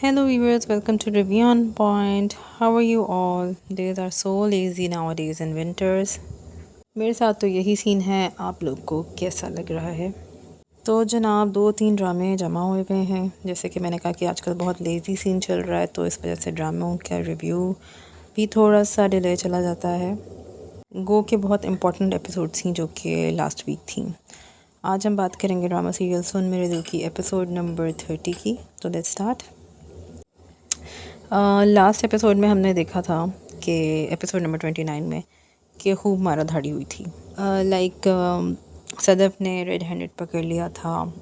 Hello viewers, welcome to Review on Point. How are you all? Days are so lazy nowadays in winters. मेरे साथ तो यही scene है, आप लोग को कैसा लग रहा है? तो जनाब 2-3 ड्रामे जमा हुए हुए हैं। जैसे कि मैंने कहा कि आजकल बहुत लेज़ी सीन चल रहा है, तो इस वजह से ड्रामों का रिव्यू भी थोड़ा सा डिले चला जाता है। गो के बहुत इंपॉर्टेंट एपिसोड्स थी जो कि लास्ट वीक थी। आज हम बात करेंगे ड्रामा सीरियल सुन मेरे दिल की एपिसोड नंबर 30 की। तो लेट्स स्टार्ट। लास्ट एपिसोड में हमने देखा था कि एपिसोड नंबर 29 में कि खूब मारा धाड़ी हुई थी। सदफ ने रेड हैंडेड पकड़ लिया था,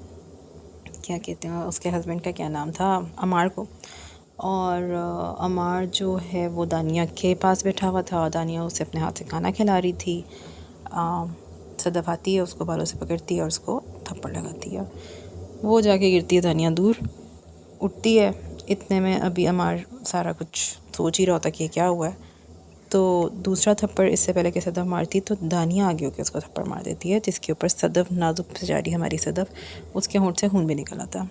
क्या कहते हैं उसके हस्बैंड का क्या नाम था, अमार को। और अमार जो है वो दानिया के पास बैठा हुआ था। दानिया उसे अपने हाथ से खाना खिला रही थी। सदफ आती है, उसको बालों से पकड़ती है और उसको थप्पड़ लगाती है। वो जाके गिरती है, दानिया दूर उठती है। इतने में अभी अमार सारा कुछ सोच ही रहा होता कि क्या हुआ है, तो दूसरा थप्पड़ इससे पहले कि सदफ मारती तो दानिया आगे होकर उसको थप्पड़ मार देती है, जिसके ऊपर सदफ नाजुक बेचारी हमारी सदफ, उसके होंठ से खून भी निकल आता।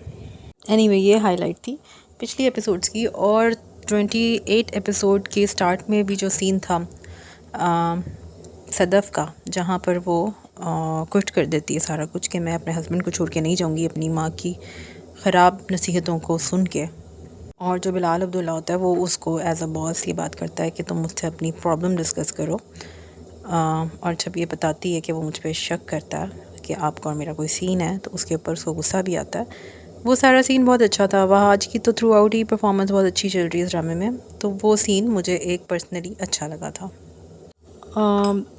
एनीवे ये हाईलाइट थी पिछली एपिसोड्स की। और 28 एपिसोड के स्टार्ट में भी जो सीन था सदफ का, जहाँ पर वो क्विट कर देती है सारा कुछ कि मैं अपने हस्बैंड को छोड़ के नहीं जाऊँगी अपनी माँ की ख़राब नसीहतों को सुन के। और जो बिलाल अब्दुल्ला होता है वो उसको एज अ बॉस ये बात करता है कि तुम मुझसे अपनी प्रॉब्लम डिस्कस करो। और जब ये बताती है कि वो मुझ पर शक करता है कि आपका और मेरा कोई सीन है, तो उसके ऊपर उसको गुस्सा भी आता है। वो सारा सीन बहुत अच्छा था। वह आज की तो थ्रू आउट ही परफॉर्मेंस बहुत अच्छी चल रही है इस ड्रामे में, तो वो सीन मुझे एक पर्सनली अच्छा लगा था।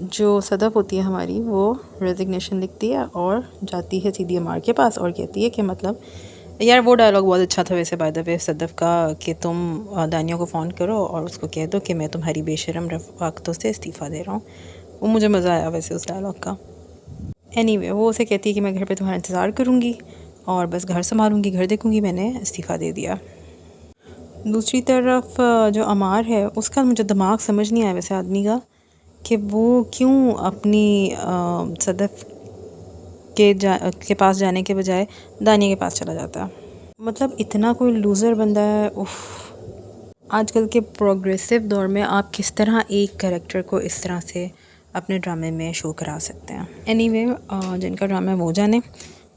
जो सदफ होती है हमारी, वो रेजिग्नेशन लिखती है और जाती है सीधी अमार के पास और कहती है कि मतलब यार वो डायलॉग बहुत अच्छा था वैसे बाय द वे सदफ का, कि तुम दानिया को फ़ोन करो और उसको कह दो कि मैं तुम्हारी बेशरम रफ़ाकतों से इस्तीफ़ा दे रहा हूँ। वो मुझे मज़ा आया वैसे उस डायलॉग का। एनीवे वो उसे कहती है कि मैं घर पे तुम्हारा इंतज़ार करूँगी और बस घर संभालूँगी, घर देखूँगी, मैंने इस्तीफ़ा दे दिया। दूसरी तरफ जो अमार है, उसका मुझे दिमाग समझ नहीं आया वैसे आदमी का, कि वो क्यों अपनी सदफ के पास जाने के बजाय दानिया के पास चला जाता है। मतलब इतना कोई लूज़र बंदा है, उफ़। आजकल के प्रोग्रेसिव दौर में आप किस तरह एक कैरेक्टर को इस तरह से अपने ड्रामे में शो करा सकते हैं। एनीवे जिनका ड्रामा है वो जाने।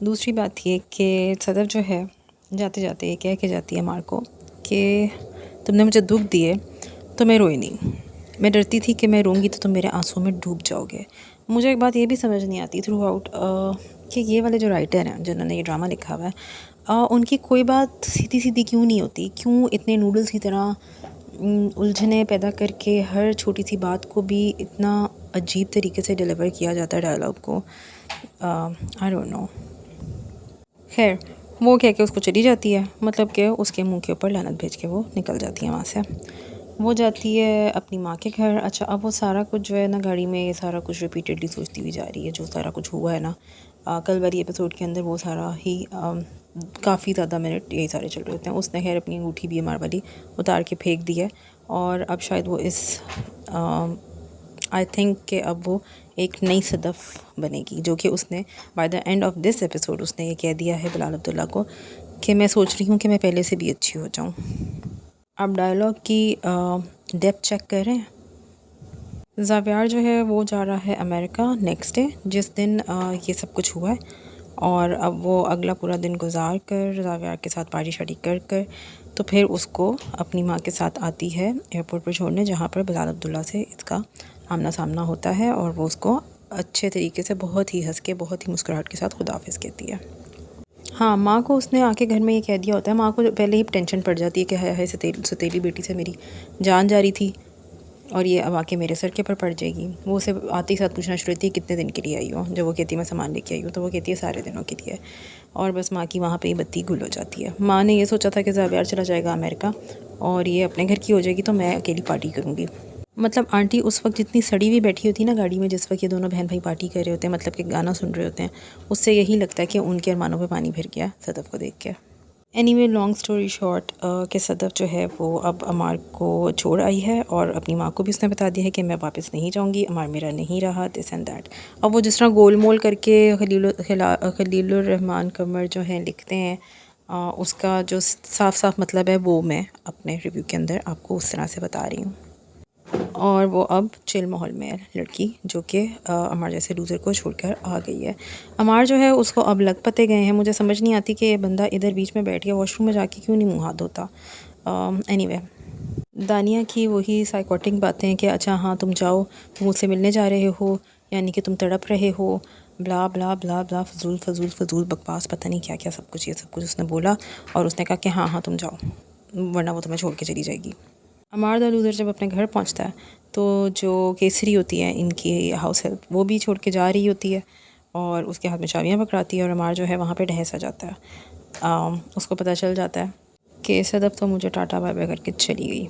दूसरी बात ये कि सदफ जो है जाते जाते ये कह के जाती है मार को कि तुमने मुझे दुख दिए तो मैं रोई नहीं, मैं डरती थी कि मैं रोऊंगी तो तुम मेरे आंसुओं में डूब जाओगे। मुझे एक बात ये भी समझ नहीं आती थ्रू आउट कि ये वाले जो राइटर हैं जिन्होंने ये ड्रामा लिखा हुआ है, उनकी कोई बात सीधी सीधी क्यों नहीं होती? क्यों इतने नूडल्स की तरह उलझने पैदा करके हर छोटी सी बात को भी इतना अजीब तरीके से डिलीवर किया जाता है डायलॉग को? I don't know. खैर वो कह के उसको चली जाती है, मतलब कि उसके मुंह के ऊपर लानत भेज के वो निकल जाती है वहाँ से। वो जाती है अपनी माँ के घर। अच्छा, अब वो सारा कुछ जो है ना गाड़ी में, ये सारा कुछ रिपीटेडली सोचती हुई जा रही है जो सारा कुछ हुआ है ना कल वाली एपिसोड के अंदर। वो सारा ही काफ़ी ज़्यादा मिनट यही सारे चल रहे होते हैं। उसने खैर अपनी अंगूठी भी अमार वाली उतार के फेंक दी है और अब शायद वो इस आई थिंक कि अब वो एक नई सदफ बनेगी, जो कि उसने by the end of this episode उसने ये कह दिया है बिलाल अब्दुल्ला को कि मैं सोच रही हूँ कि मैं पहले से भी अच्छी हो जाऊँ। अब डायलॉग की डेप्थ चेक करें। ज़ावियार जो है वो जा रहा है अमेरिका नेक्स्ट डे, जिस दिन ये सब कुछ हुआ है। और अब वो अगला पूरा दिन गुजार कर ज़ावियार के साथ पार्टी शार्टी कर कर तो फिर उसको अपनी माँ के साथ आती है एयरपोर्ट पर छोड़ने, जहाँ पर बिलाल अब्दुल्ला से इसका आमना सामना होता है और वो उसको अच्छे तरीके से बहुत ही हंस के बहुत ही मुस्कुराहट के साथ खुदाफिज़ कहती है। हाँ, माँ को उसने आके घर में ये कह दिया होता है। माँ को पहले ही टेंशन पड़ जाती है कि हाय हाय सतीली बेटी से मेरी जान जा रही थी और ये अब आके मेरे सर के ऊपर पड़ जाएगी। वो उसे आते ही साथ पूछना शुरू होती है कितने दिन के लिए आई हो। जब वो कहती है मैं सामान लेके आई हूँ, तो वो कहती है सारे दिनों के लिए। और बस माँ की वहाँ पे ही बत्ती गुल हो जाती है। माँ ने ये सोचा था कि ज़ावियार चला जाएगा अमेरिका और ये अपने घर की हो जाएगी तो मैं अकेली पार्टी करूँगी। मतलब आंटी उस वक्त जितनी सड़ी हुई बैठी होती है ना गाड़ी में, जिस वक्त ये दोनों बहन भाई पार्टी कर रहे होते हैं, मतलब कि गाना सुन रहे होते हैं, उससे यही लगता है कि उनके अरमानों पे पानी भर गया सदफ को देख के। एनीवे लॉन्ग स्टोरी शॉर्ट कि सदफ जो है वो अब अमार को छोड़ आई है और अपनी माँ को भी उसने बता दिया है कि मैं वापस नहीं जाऊँगी, अमार मेरा नहीं रहा, दिस एंड दैट। अब वो जिस तरह गोल मोल करके खलीलुर रहमान कमर जो हैं लिखते हैं उसका जो साफ साफ मतलब है वो मैं अपने रिव्यू के अंदर आपको उस तरह से बता रही हूँ। और वो अब चिल माहौल में है लड़की, जो कि अमार जैसे लूज़र को छोड़कर आ गई है। अमार जो है उसको अब लग पते गए हैं। मुझे समझ नहीं आती कि ये बंदा इधर बीच में बैठ के वॉशरूम में जाके क्यों नहीं मुँह हाथ धोता। एनीवे, दानिया की वही साइकोटिक बातें कि अच्छा हाँ तुम जाओ, तुम मुझसे मिलने जा रहे हो, यानी कि तुम तड़प रहे हो, ब्ला ब्ला ब्ला ब्ला, फजूल फजूल फजूल बकवास, पता नहीं क्या क्या सब कुछ, ये सब कुछ उसने बोला। और उसने कहा कि हाँ हाँ तुम जाओ, वरना वो तुम्हें छोड़ के चली जाएगी। अमार द लूज़र जब अपने घर पहुंचता है तो जो केसरी होती है इनकी हाउस हेल्प, वो भी छोड़ के जा रही होती है और उसके हाथ में चाबियां पकड़ाती है। और अमार जो है वहाँ पे ढह सा जाता है। उसको पता चल जाता है कि सदफ़ तो मुझे टाटा बाय बाय करके चली गई।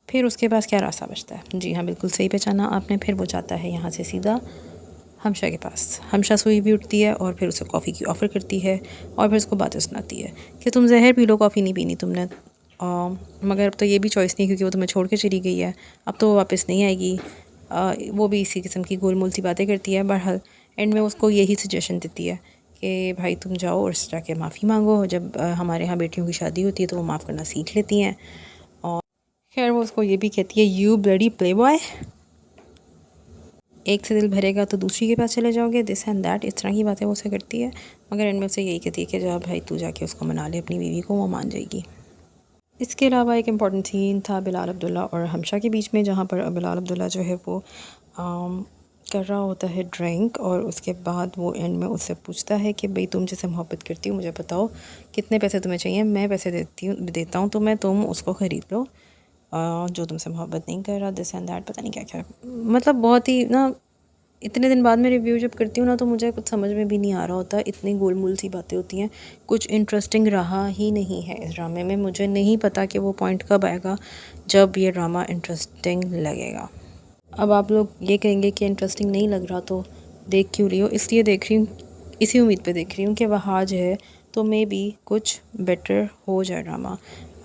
फिर उसके पास क्या रास्ता बचता है? जी हाँ, बिल्कुल सही पहचाना आपने। फिर वो जाता है यहाँ से सीधा हमशा के पास। हमशा सोई भी उठती है और फिर उसे कॉफ़ी की ऑफ़र करती है और फिर उसको बातें सुनाती है कि तुम जहर पी लो, कॉफ़ी नहीं पीनी तुमने। मगर अब तो ये भी चॉइस नहीं, क्योंकि वो तुम्हें छोड़ के चली गई है, अब तो वो वापस नहीं आएगी। वो भी इसी किस्म की गोलमोल सी बातें करती है। बहरहाल एंड में उसको यही सजेशन देती है कि भाई तुम जाओ और जाके माफ़ी मांगो। जब हमारे यहाँ बेटियों की शादी होती है तो वो माफ़ करना सीख लेती हैं। और खैर वो उसको ये भी कहती है, यू ब्लडी प्ले बॉय, एक से दिल भरेगा तो दूसरी के पास चले जाओगे, दिस एंड दैट, इस तरह की बातें वो उसे करती है। मगर एंड में उसे यही कहती है कि जा भाई तू जाके उसको मना ले, अपनी बीवी को, वो मान जाएगी। इसके अलावा एक इम्पॉर्टेंट सीन था बिलाल अब्दुल्ला और हमशा के बीच में, जहाँ पर बिलाल अब्दुल्ला जो है वो कर रहा होता है ड्रिंक और उसके बाद वो एंड में उससे पूछता है कि भाई तुम जिससे मोहब्बत करती हो मुझे बताओ कितने पैसे तुम्हें चाहिए, मैं पैसे देता हूँ तुम्हें, तुम उसको ख़रीद लो जो तुमसे मोहब्बत नहीं कर रहा, दिस एंड दैट, पता नहीं क्या क्या। मतलब बहुत ही ना, इतने दिन बाद मैं रिव्यू जब करती हूँ ना तो मुझे कुछ समझ में भी नहीं आ रहा होता, इतनी गोलमोल सी बातें होती हैं। कुछ इंटरेस्टिंग रहा ही नहीं है इस ड्रामे में। मुझे नहीं पता कि वो पॉइंट कब आएगा जब ये ड्रामा इंटरेस्टिंग लगेगा। अब आप लोग ये कहेंगे कि इंटरेस्टिंग नहीं लग रहा तो देख क्यों रही हो? इसलिए देख रही हूँ, इसी उम्मीद पे देख रही हूँ कि वहाँ जो है तो मे बी कुछ बेटर हो जाए ड्रामा।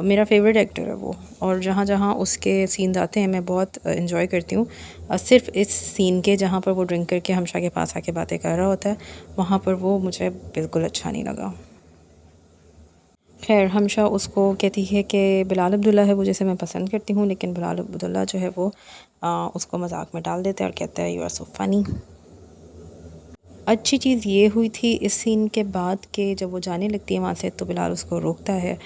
मेरा फेवरेट एक्टर है वो, और जहाँ जहाँ उसके सीन आते हैं मैं बहुत इन्जॉय करती हूँ। सिर्फ इस सीन के जहाँ पर वो ड्रिंक करके हमशा के पास आके बातें कर रहा होता है, वहाँ पर वो मुझे बिल्कुल अच्छा नहीं लगा। खैर हमशा उसको कहती है कि बिलाल अब्दुल्ला है वो जिसे मैं पसंद करती हूँ, लेकिन बिलाल अब्दुल्ला जो है वो उसको मजाक में डाल देता है और कहता है यू आर सो फ़नी। अच्छी चीज़ ये हुई थी इस सीन के बाद कि जब वो जाने लगती है वहाँ से तो बिलाल उसको रोकता है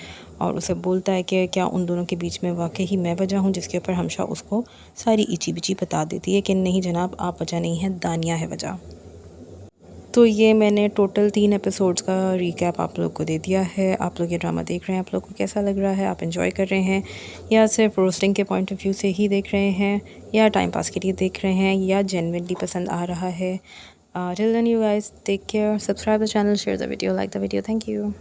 और उसे बोलता है कि क्या उन दोनों के बीच में वाकई ही मैं वजह हूँ, जिसके ऊपर हमशा उसको सारी इची बिची बता देती है कि नहीं जनाब आप वजह नहीं है, दानिया है वजह। तो ये मैंने टोटल 3 एपिसोड्स का रिकैप आप लोग को दे दिया है। आप लोग ये ड्रामा देख रहे हैं, आप लोग को कैसा लग रहा है? आप एंजॉय कर रहे हैं या सिर्फ रोस्टिंग के पॉइंट ऑफ व्यू से ही देख रहे हैं, या टाइम पास के लिए देख रहे हैं, या जेन्युइनली पसंद आ रहा है? Till then you guys take care, subscribe the channel, share the video, like the video, thank you.